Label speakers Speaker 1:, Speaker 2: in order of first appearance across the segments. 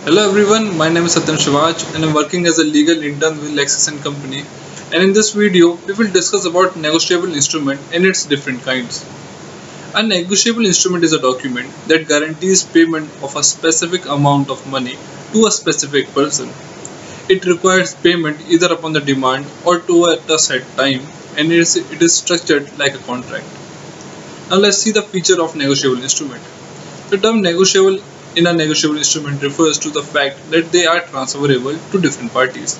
Speaker 1: Hello everyone, my name is Satyam Shivaach and I'm working as a legal intern with LEXIS and Company. And in this video, we will discuss about negotiable instrument and its different kinds. A negotiable instrument is a document that guarantees payment of a specific amount of money to a specific person. It requires payment either upon the demand or to a set time, and it is structured like a contract. Now let's see the feature of negotiable instrument. The term negotiable in a negotiable instrument refers to the fact that they are transferable to different parties.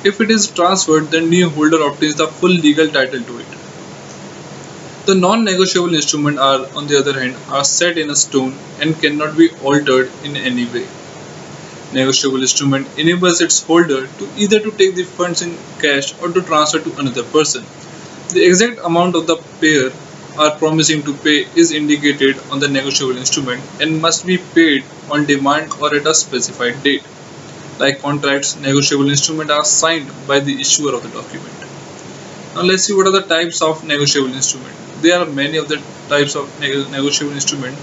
Speaker 1: If it is transferred, the new holder obtains the full legal title to it. The non-negotiable instruments are, on the other hand, are set in a stone and cannot be altered in any way. Negotiable instrument enables its holder to either to take the funds in cash or to transfer to another person. The exact amount of the payer are promising to pay is indicated on the negotiable instrument and must be paid on demand or at a specified date. Like contracts, negotiable instruments are signed by the issuer of the document. Now let's see what are the types of negotiable instrument. There are many of the types of negotiable instrument.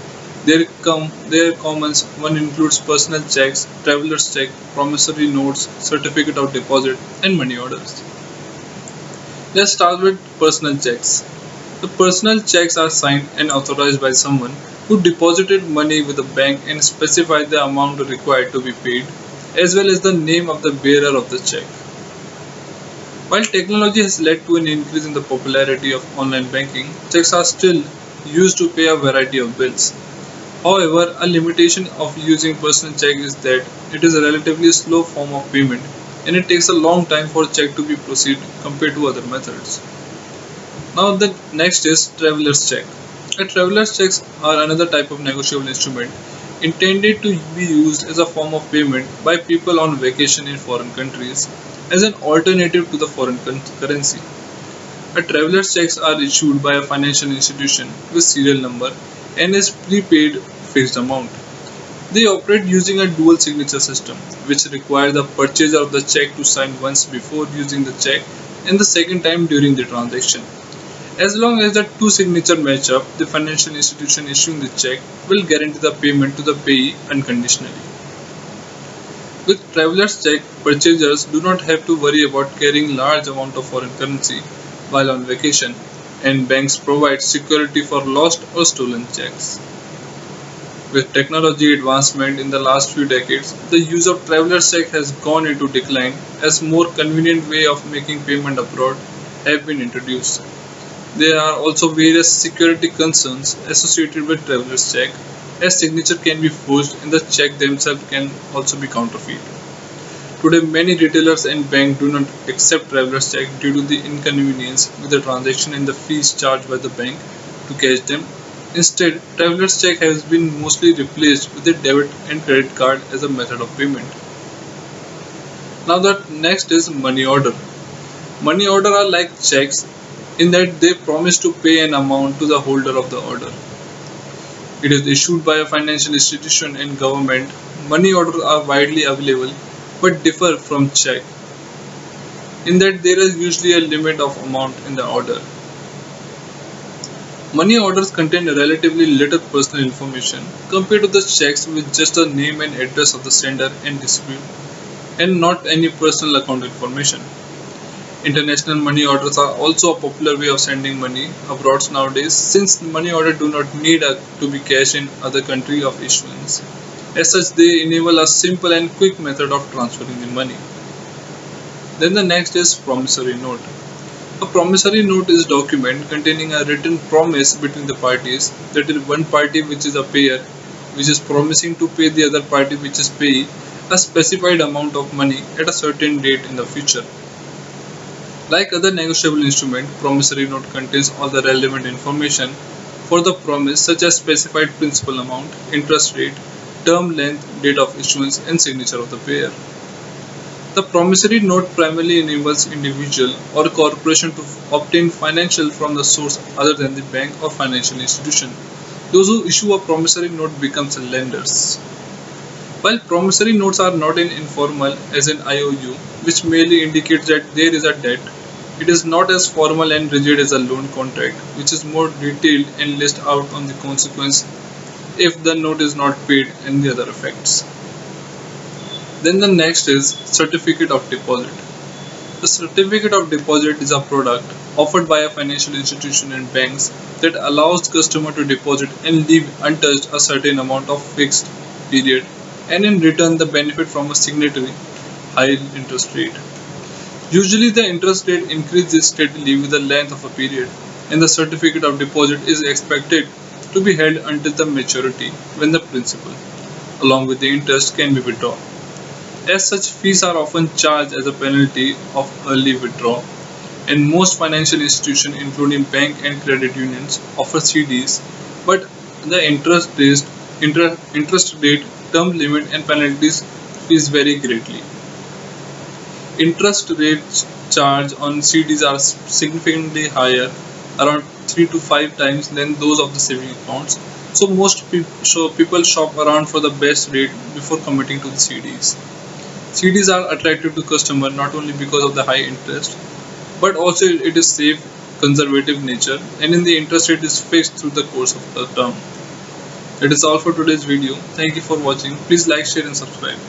Speaker 1: Their commons. One includes personal checks, traveler's check, promissory notes, certificate of deposit, and money orders. Let's start with personal checks. The personal checks are signed and authorized by someone who deposited money with the bank and specified the amount required to be paid, as well as the name of the bearer of the check. While technology has led to an increase in the popularity of online banking, checks are still used to pay a variety of bills. However, a limitation of using personal check is that it is a relatively slow form of payment and it takes a long time for check to be proceed compared to other methods. Now the next is traveler's check. A traveler's checks are another type of negotiable instrument intended to be used as a form of payment by people on vacation in foreign countries as an alternative to the foreign currency. A traveler's checks are issued by a financial institution with serial number and is prepaid fixed amount. They operate using a dual signature system, which requires the purchaser of the check to sign once before using the check and the second time during the transaction. As long as the two signatures match up, the financial institution issuing the check will guarantee the payment to the payee unconditionally. With traveler's check, purchasers do not have to worry about carrying large amount of foreign currency while on vacation, and banks provide security for lost or stolen checks. With technology advancement in the last few decades, the use of traveler's check has gone into decline as more convenient way of making payment abroad have been introduced. There are also various security concerns associated with traveler's check, as signature can be forged and the check themselves can also be counterfeit. Today, many retailers and banks do not accept traveler's check due to the inconvenience with the transaction and the fees charged by the bank to cash them. Instead, traveler's check has been mostly replaced with a debit and credit card as a method of payment. Now, the next is money order. Money order are like checks in that they promise to pay an amount to the holder of the order. It is issued by a financial institution and government. Money orders are widely available but differ from check in that there is usually a limit of amount in the order. Money orders contain relatively little personal information compared to the checks with just the name and address of the sender and recipient and not any personal account information. International money orders are also a popular way of sending money abroad nowadays since money orders do not need to be cashed in other country of issuance. As such, they enable a simple and quick method of transferring the money. Then the next is promissory note. A promissory note is a document containing a written promise between the parties, that is one party which is a payer which is promising to pay the other party which is payee a specified amount of money at a certain date in the future. Like other negotiable instrument, promissory note contains all the relevant information for the promise such as specified principal amount, interest rate, term length, date of issuance and signature of the payer. The promissory note primarily enables individual or corporation to obtain financial from the source other than the bank or financial institution. Those who issue a promissory note becomes lenders. While promissory notes are not informal as an IOU, which merely indicates that there is a debt, it is not as formal and rigid as a loan contract, which is more detailed and lists out on the consequence if the note is not paid and the other effects. Then the next is certificate of deposit. The certificate of deposit is a product offered by a financial institution and banks that allows customer to deposit and leave untouched a certain amount of fixed period, and in return the benefit from a signatory high interest rate. Usually the interest rate increases steadily with the length of a period, and the certificate of deposit is expected to be held until the maturity, when the principal, along with the interest, can be withdrawn. As such, fees are often charged as a penalty of early withdrawal, and most financial institutions, including bank and credit unions, offer CDs, but the interest rate, term limit, and penalties fees vary greatly. Interest rates charged on CDs are significantly higher, around 3 to 5 times than those of the saving accounts. So people shop around for the best rate before committing to the CDs. CDs are attractive to customers not only because of the high interest, but also it is safe, conservative nature, and in the interest rate is fixed through the course of the term. That is all for today's video. Thank you for watching. Please like, share, and subscribe.